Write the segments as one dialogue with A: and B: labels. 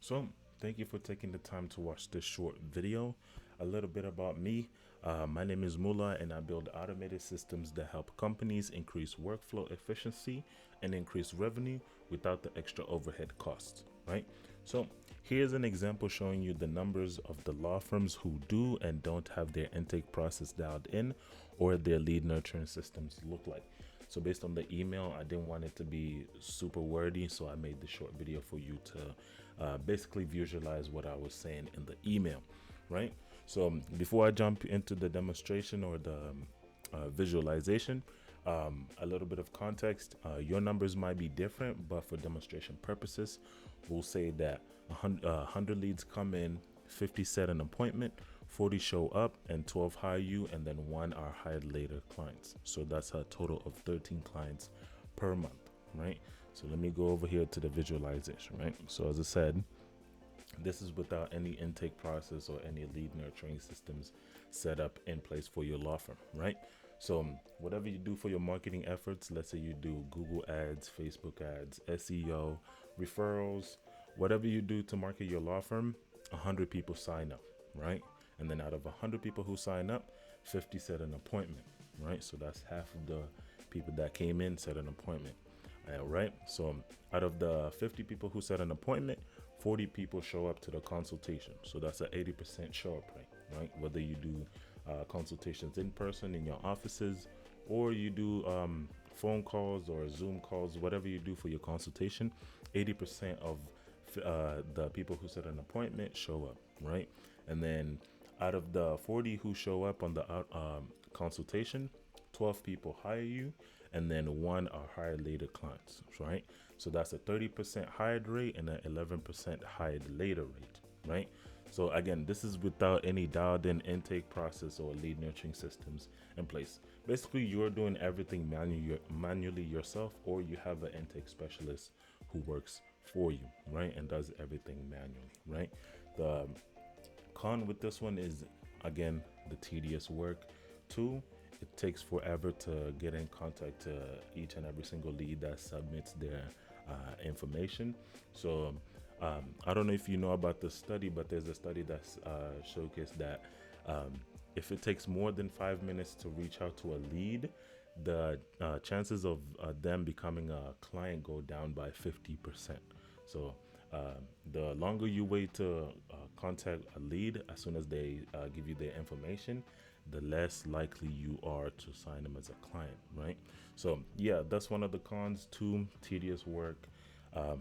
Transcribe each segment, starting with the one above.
A: So thank you for taking the time to watch this short video. A little bit about me. My name is Mullah and I build automated systems that help companies increase workflow efficiency and increase revenue without the extra overhead costs, right? So here's an example showing you the numbers of the law firms who do and don't have their intake process dialed in or their lead nurturing systems look like. So based on the email, I didn't want it to be super wordy, so I made this short video for you to basically visualize what I was saying in the email, right? So before I jump into the demonstration or the visualization, a little bit of context. Your numbers might be different, but for demonstration purposes, we'll say that 100 leads come in, 50 set an appointment, 40 show up, and 12 hire you, and then 1 are hired later clients. So that's a total of 13 clients per month, right? So let me go over here to the visualization, right? So as I said, this is without any intake process or any lead nurturing systems set up in place for your law firm, right? So whatever you do for your marketing efforts, let's say you do Google ads, Facebook ads, SEO, referrals, whatever you do to market your law firm, 100 people sign up, right? And then out of 100 people who sign up, 50 set an appointment, right? So that's half of the people that came in set an appointment. Right. So out of the 50 people who set an appointment, 40 people show up to the consultation. So that's an 80% show up rate, right? Whether you do consultations in person in your offices or you do phone calls or Zoom calls, whatever you do for your consultation, 80% of the people who set an appointment show up, right? And then out of the 40 who show up on the consultation, 12 people hire you, and then 1 are hired later clients, right? So that's a 30% hired rate and an 11% hired later rate, right? So again, this is without any dialed in intake process or lead nurturing systems in place. Basically, you're doing everything manually yourself, or you have an intake specialist who works for you, right? And does everything manually, right? The con with this one is, again, the tedious work. 2, it takes forever to get in contact to each and every single lead that submits their information. So I don't know if you know about the study, but there's a study that's showcased that if it takes more than 5 minutes to reach out to a lead, the chances of them becoming a client go down by 50%. So the longer you wait to contact a lead, as soon as they give you their information, the less likely you are to sign them as a client, right? So yeah, that's one of the cons. 2, tedious work.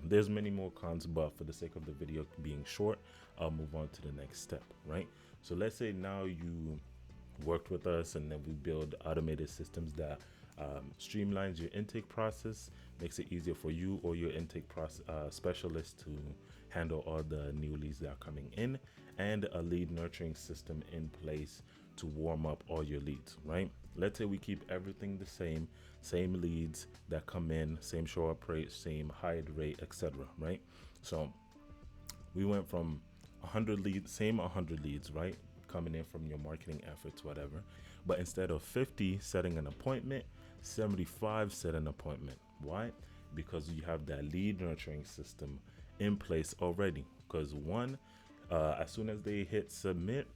A: There's many more cons, but for the sake of the video being short, I'll move on to the next step, right? So let's say now you worked with us and then we build automated systems that streamlines your intake process, makes it easier for you or your intake specialist to handle all the new leads that are coming in, and a lead nurturing system in place to warm up all your leads, right? Let's say we keep everything the same leads that come in, same show up rate, same hired rate, etc., right? So we went from 100 leads, same 100 leads, right? Coming in from your marketing efforts, whatever. But instead of 50 setting an appointment, 75 set an appointment. Why? Because you have that lead nurturing system in place already. Because one, as soon as they hit submit,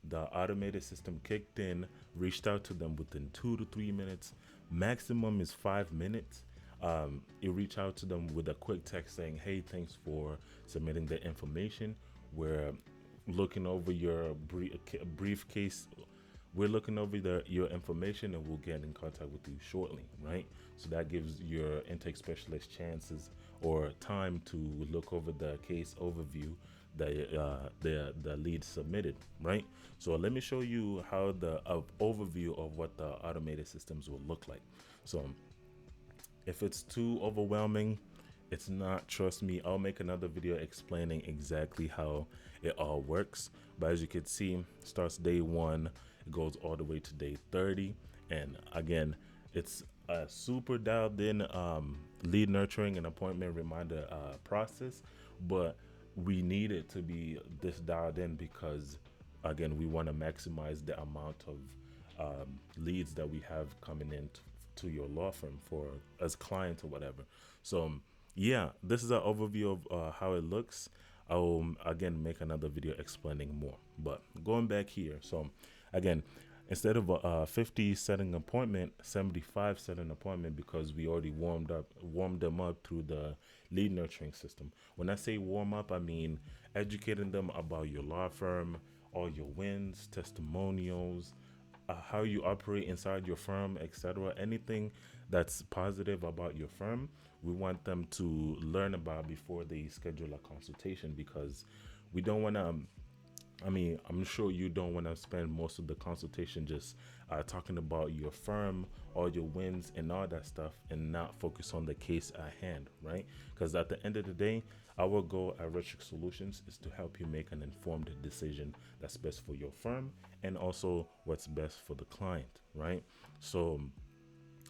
A: the automated system kicked in, reached out to them within 2 to 3 minutes. Maximum is 5 minutes. You reach out to them with a quick text saying, hey, thanks for submitting the information. We're looking over your briefcase. We're looking over your information and we'll get in contact with you shortly, right? So that gives your intake specialist chances or time to look over the case overview that the lead submitted, right? So let me show you how the overview of what the automated systems will look like. So if it's too overwhelming, it's not, trust me, I'll make another video explaining exactly how it all works. But as you can see, starts day 1, it goes all the way to day 30. And again, it's a super dialed in lead nurturing and appointment reminder process, but we need it to be this dialed in because, again, we want to maximize the amount of leads that we have coming in to your law firm for as clients or whatever. So yeah, this is an overview of how it looks. I'll again make another video explaining more. But going back here, so again, instead of a 50 setting appointment, 75 set an appointment, because we already warmed them up through the lead nurturing system. When I say warm up, I mean educating them about your law firm, all your wins, testimonials, how you operate inside your firm, etc. Anything that's positive about your firm, we want them to learn about before they schedule a consultation, because we don't want to. I mean, I'm sure you don't want to spend most of the consultation just talking about your firm, all your wins, and all that stuff, and not focus on the case at hand, right? Because at the end of the day, our goal at Retrick Solutions is to help you make an informed decision that's best for your firm and also what's best for the client, right? So,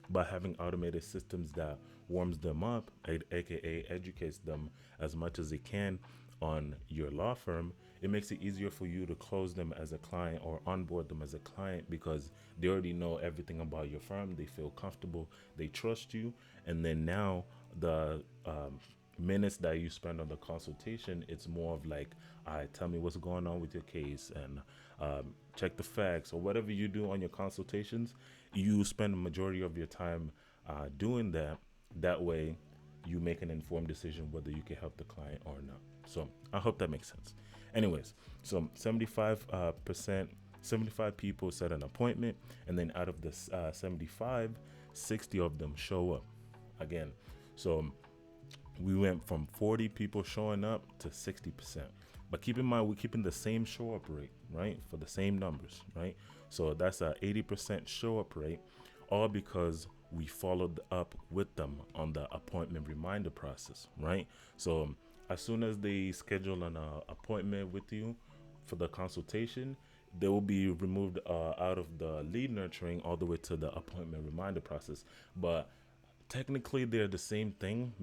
A: by having automated systems that warms them up, aka educates them as much as it can on your law firm, it makes it easier for you to close them as a client or onboard them as a client, because they already know everything about your firm. They feel comfortable, they trust you, and then now the minutes that you spend on the consultation, it's more of like, all right, tell me what's going on with your case, and check the facts, or whatever you do on your consultations. You spend the majority of your time doing that. That way you make an informed decision whether you can help the client or not. So I hope that makes sense. Anyways, so 75 people set an appointment, and then out of the 75, 60 of them show up again. So we went from 40 people showing up to 60%. But keep in mind, we're keeping the same show up rate, right? For the same numbers, right? So that's a 80% show up rate, all because we followed up with them on the appointment reminder process, right? So as soon as they schedule an appointment with you for the consultation, they will be removed out of the lead nurturing all the way to the appointment reminder process. But technically they're the same thing,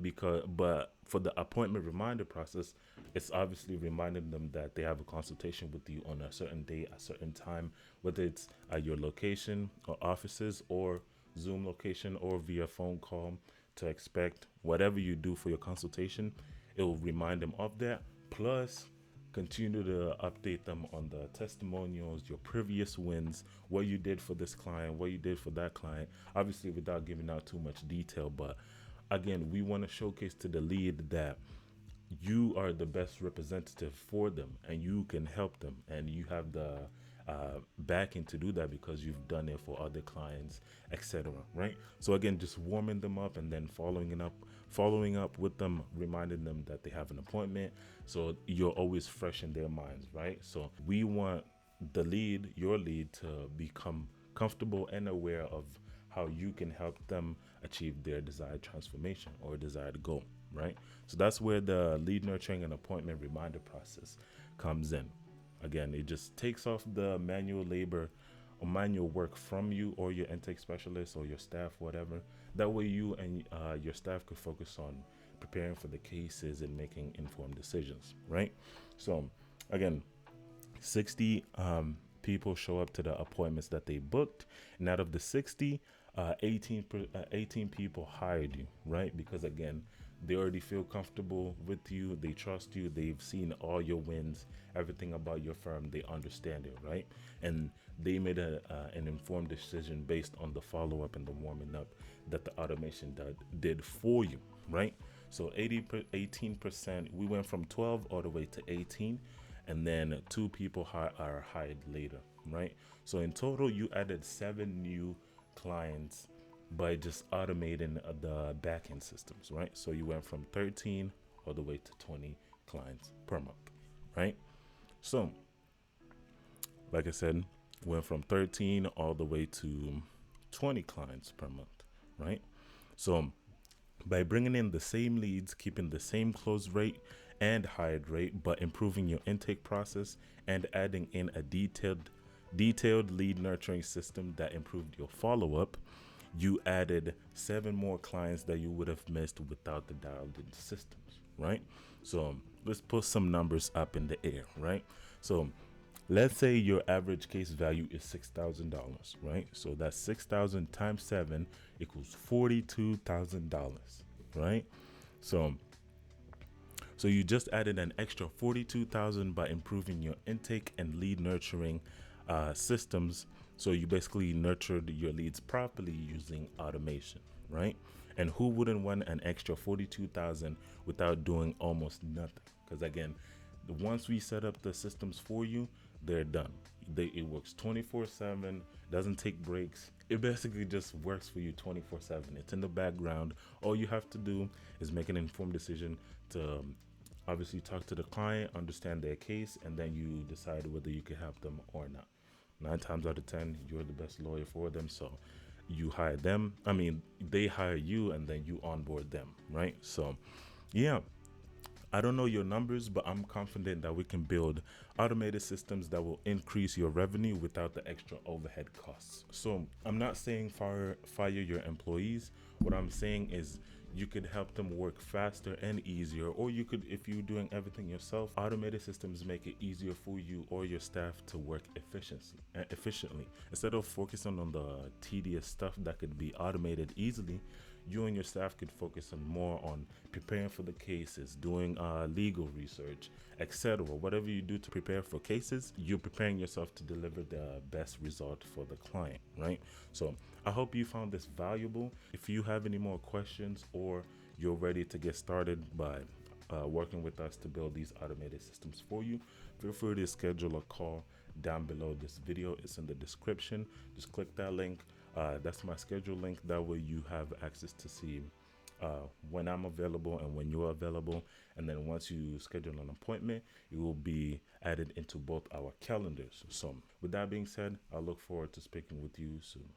A: but for the appointment reminder process, it's obviously reminding them that they have a consultation with you on a certain day, a certain time, whether it's at your location or offices or Zoom location or via phone call, to expect whatever you do for your consultation. It will remind them of that. Plus, continue to update them on the testimonials, your previous wins, what you did for this client, what you did for that client, obviously without giving out too much detail. But again, we want to showcase to the lead that you are the best representative for them, and you can help them, and you have the backing to do that because you've done it for other clients, etc. Right? So again, just warming them up, and then following up with them, reminding them that they have an appointment, so you're always fresh in their minds, right? So we want your lead, to become comfortable and aware of how you can help them achieve their desired transformation or desired goal, right? So that's where the lead nurturing and appointment reminder process comes in. Again, it just takes off the manual labor or manual work from you or your intake specialist or your staff, whatever. That way you and your staff could focus on preparing for the cases and making informed decisions, right? So again, 60 people show up to the appointments that they booked, and out of the 60, 18 people hired you, right? Because again, they already feel comfortable with you, they trust you, they've seen all your wins, everything about your firm, they understand it, right? And they made an informed decision based on the follow-up and the warming up that the automation did for you, right? So 18%, we went from 12 all the way to 18, and then 2 people are hired later, right? So in total, you added 7 new clients by just automating the backend systems, right? So you went from 13 all the way to 20 clients per month, right? So like I said, went from 13 all the way to 20 clients per month, right? So by bringing in the same leads, keeping the same close rate and hired rate, but improving your intake process and adding in a detailed lead nurturing system that improved your follow-up, you added 7 more clients that you would have missed without the dialed in systems, right? So let's put some numbers up in the air, right? So let's say your average case value is $6,000, right? So that's 6,000 times 7 equals $42,000, right? So So you just added an extra 42,000 by improving your intake and lead nurturing systems. So you basically nurtured your leads properly using automation, right? And who wouldn't want an extra 42,000 without doing almost nothing? Because again, once we set up the systems for you, they're done. It works 24/7, doesn't take breaks. It basically just works for you 24/7. It's in the background. All you have to do is make an informed decision to obviously talk to the client, understand their case, and then you decide whether you can help them or not. 9 times out of 10, you're the best lawyer for them. So you hire them. I mean, they hire you and then you onboard them, right? So, yeah. I don't know your numbers, but I'm confident that we can build automated systems that will increase your revenue without the extra overhead costs. So I'm not saying fire your employees. What I'm saying is you could help them work faster and easier, or you could, if you're doing everything yourself, automated systems make it easier for you or your staff to work efficiently. Instead of focusing on the tedious stuff that could be automated easily, you and your staff could focus on more on preparing for the cases, doing legal research, etc. Whatever you do to prepare for cases, you're preparing yourself to deliver the best result for the client, right? So I hope you found this valuable. If you have any more questions or you're ready to get started by working with us to build these automated systems for you, feel free to schedule a call down below this video. It's in the description. Just click that link. That's my schedule link. That way you have access to see when I'm available and when you're available. And then once you schedule an appointment, it will be added into both our calendars. So with that being said, I look forward to speaking with you soon.